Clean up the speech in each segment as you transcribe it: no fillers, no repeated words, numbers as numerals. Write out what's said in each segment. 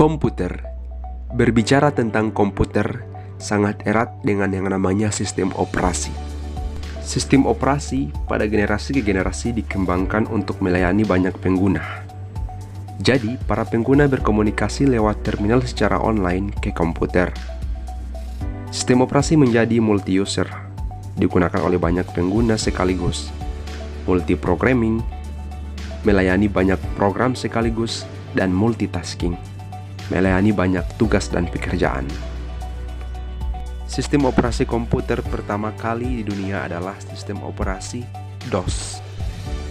Komputer. Berbicara tentang komputer sangat erat dengan yang namanya sistem operasi. Sistem operasi pada generasi ke generasi dikembangkan untuk melayani banyak pengguna. Jadi, para pengguna berkomunikasi lewat terminal secara online ke komputer. Sistem operasi menjadi multi-user, digunakan oleh banyak pengguna sekaligus. Multi-programming, melayani banyak program sekaligus, dan multitasking, melayani banyak tugas dan pekerjaan. Sistem operasi komputer pertama kali di dunia adalah sistem operasi DOS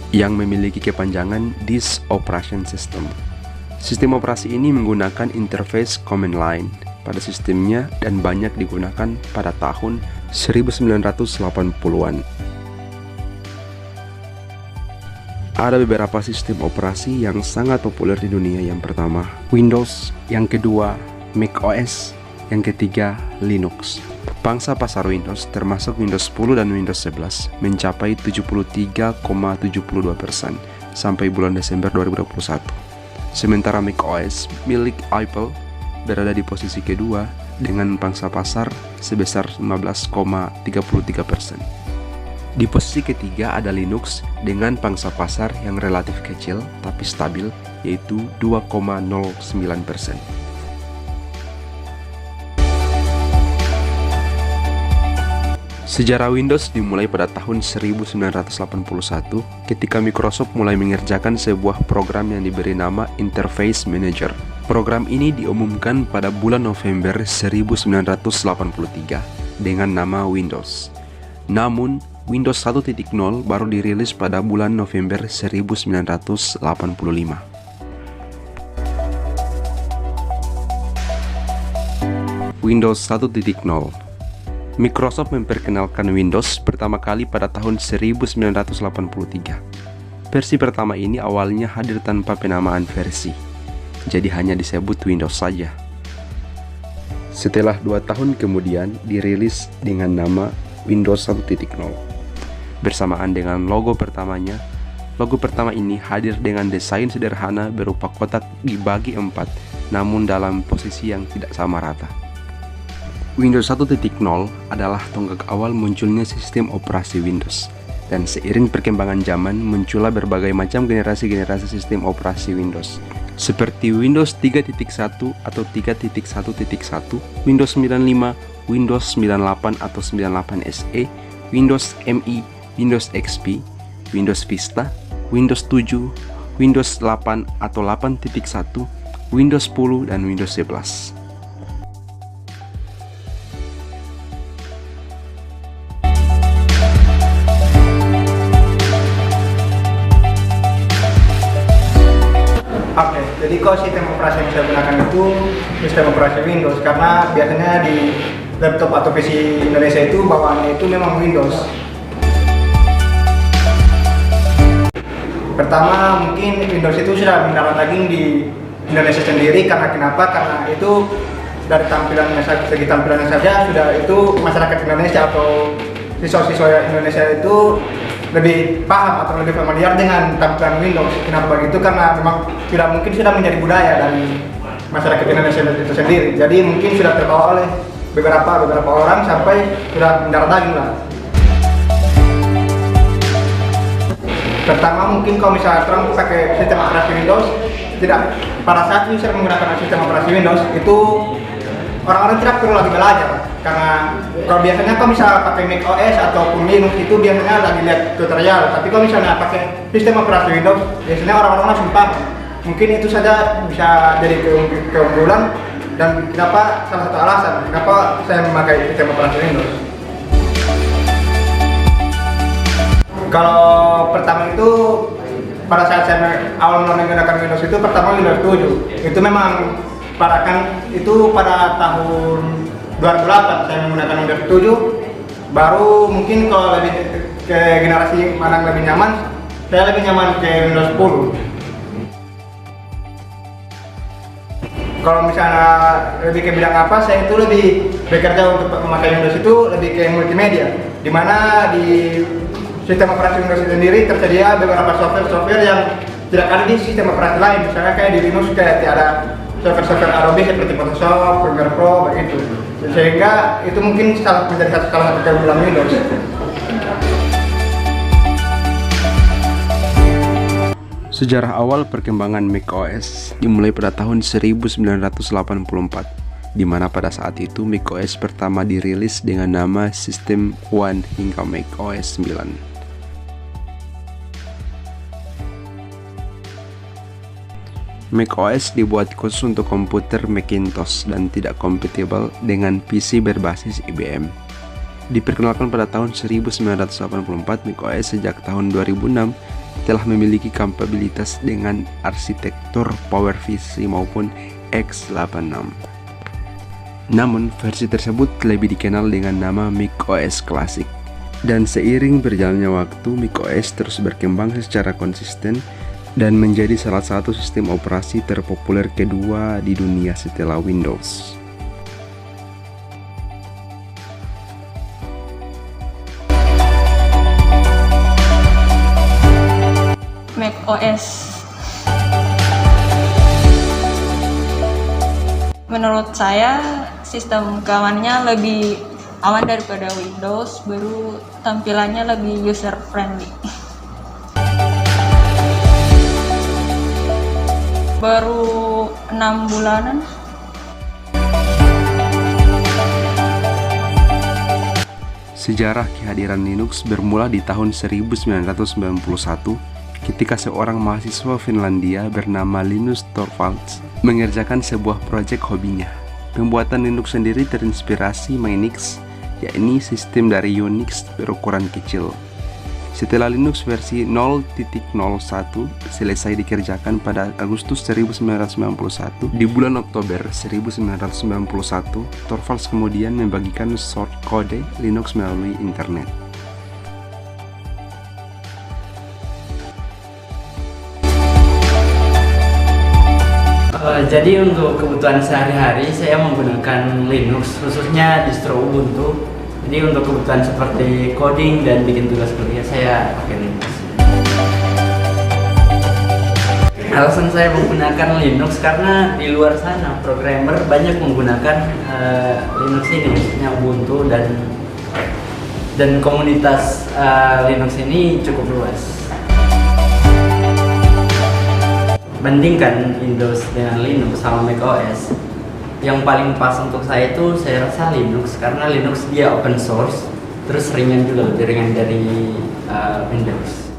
yang memiliki kepanjangan Disk Operation System. Sistem operasi ini menggunakan interface command line pada sistemnya dan banyak digunakan pada tahun 1980-an. Ada beberapa sistem operasi yang sangat populer di dunia. Yang pertama, Windows. Yang kedua, macOS. Yang ketiga, Linux. Pangsa pasar Windows, termasuk Windows 10 dan Windows 11, mencapai 73,72% sampai bulan Desember 2021. Sementara macOS milik Apple berada di posisi kedua dengan pangsa pasar sebesar 15,33%. Di posisi ketiga ada Linux dengan pangsa pasar yang relatif kecil tapi stabil, yaitu 2,09%. Sejarah Windows dimulai pada tahun 1981 ketika Microsoft mulai mengerjakan sebuah program yang diberi nama Interface Manager. Program ini diumumkan pada bulan November 1983 dengan nama Windows. Namun, Windows 1.0 baru dirilis pada bulan November 1985. Windows 1.0. Microsoft memperkenalkan Windows pertama kali pada tahun 1983. Versi pertama ini awalnya hadir tanpa penamaan versi, jadi hanya disebut Windows saja. Setelah 2 tahun kemudian dirilis dengan nama Windows 1.0. Bersamaan dengan logo pertamanya, logo pertama ini hadir dengan desain sederhana berupa kotak dibagi 4, namun dalam posisi yang tidak sama rata. Windows 1.0 adalah tonggak awal munculnya sistem operasi Windows, dan seiring perkembangan zaman muncullah berbagai macam generasi-generasi sistem operasi Windows, seperti Windows 3.1 atau 3.1.1, Windows 95, Windows 98 atau 98 SE, Windows ME, Windows XP, Windows Vista, Windows 7, Windows 8 atau 8.1, Windows 10, dan Windows 11. Oke, jadi kok sistem operasi yang saya gunakan itu sistem operasi Windows, karena biasanya di laptop atau PC Indonesia itu bawaannya itu memang Windows. Pertama, mungkin Windows itu sudah mendarah daging di Indonesia sendiri. Karena kenapa? Karena itu dari tampilannya, segi tampilannya saja sudah itu masyarakat Indonesia atau siswa-siswa Indonesia itu lebih paham atau lebih familiar dengan tampilan Windows. Kenapa begitu? Karena memang sudah mungkin sudah menjadi budaya dari masyarakat Indonesia itu sendiri. Jadi mungkin sudah terbawa oleh beberapa orang sampai sudah mendarah daging lah. Pertama, mungkin kalau misalnya orang pakai sistem operasi Windows, tidak, pada saat user menggunakan sistem operasi Windows itu orang-orang tidak perlu lagi belajar, karena kalau biasanya kau bisa pakai Mac OS ataupun Linux itu biasanya lagi lihat tutorial, tapi kalau misalnya pakai sistem operasi Windows biasanya orang-orang langsung paham. Mungkin itu saja bisa jadi keunggulan dan kenapa salah satu alasan kenapa saya memakai sistem operasi Windows. Kalau pertama itu pada saat saya awal menggunakan Windows itu pertama Windows 7 itu memang parakan itu pada tahun 2008 saya menggunakan Windows 7. Baru mungkin kalau lebih ke generasi mana yang lebih nyaman, saya lebih nyaman ke Windows 10. Kalau misalnya lebih ke bidang apa, saya itu lebih bekerja untuk memakai Windows itu lebih ke multimedia, dimana di sistem operasi Windows sendiri tersedia beberapa software yang tidak ada di sistem operasi lain. Misalnya kayak di Linux kayak ada software Adobe seperti Photoshop, Premiere Pro, begitu. Sehingga itu mungkin menjadi salah satu keunggulan Windows. Sejarah awal perkembangan macOS dimulai pada tahun 1984, di mana pada saat itu macOS pertama dirilis dengan nama System One hingga macOS 9. macOS dibuat khusus untuk komputer Macintosh dan tidak kompatibel dengan PC berbasis IBM. Diperkenalkan pada tahun 1984, macOS sejak tahun 2006 telah memiliki kapabilitas dengan arsitektur PowerPC maupun x86. Namun, versi tersebut lebih dikenal dengan nama macOS Classic. Dan seiring berjalannya waktu, macOS terus berkembang secara konsisten dan menjadi salah satu sistem operasi terpopuler kedua di dunia setelah Windows. macOS menurut saya sistem keamanannya lebih aman daripada Windows, baru tampilannya lebih user friendly. Baru 6 bulanan. Sejarah kehadiran Linux bermula di tahun 1991 ketika seorang mahasiswa Finlandia bernama Linus Torvalds mengerjakan sebuah proyek hobinya. Pembuatan Linux sendiri terinspirasi Minix, yakni sistem dari Unix berukuran kecil. Setelah Linux versi 0.01 selesai dikerjakan pada Agustus 1991, di bulan Oktober 1991, Torvalds kemudian membagikan source kode Linux melalui internet. Jadi untuk kebutuhan sehari-hari saya menggunakan Linux, khususnya distro Ubuntu. Jadi untuk kebutuhan seperti coding dan bikin tugas kuliah saya pakai Linux. Alasan saya menggunakan Linux karena di luar sana programmer banyak menggunakan Linux ini, khususnya Ubuntu, dan komunitas Linux ini cukup luas. Bandingkan Windows dengan Linux sama macOS, yang paling pas untuk saya itu saya rasa Linux, karena Linux dia open source, terus ringan juga, lebih ringan dari Windows.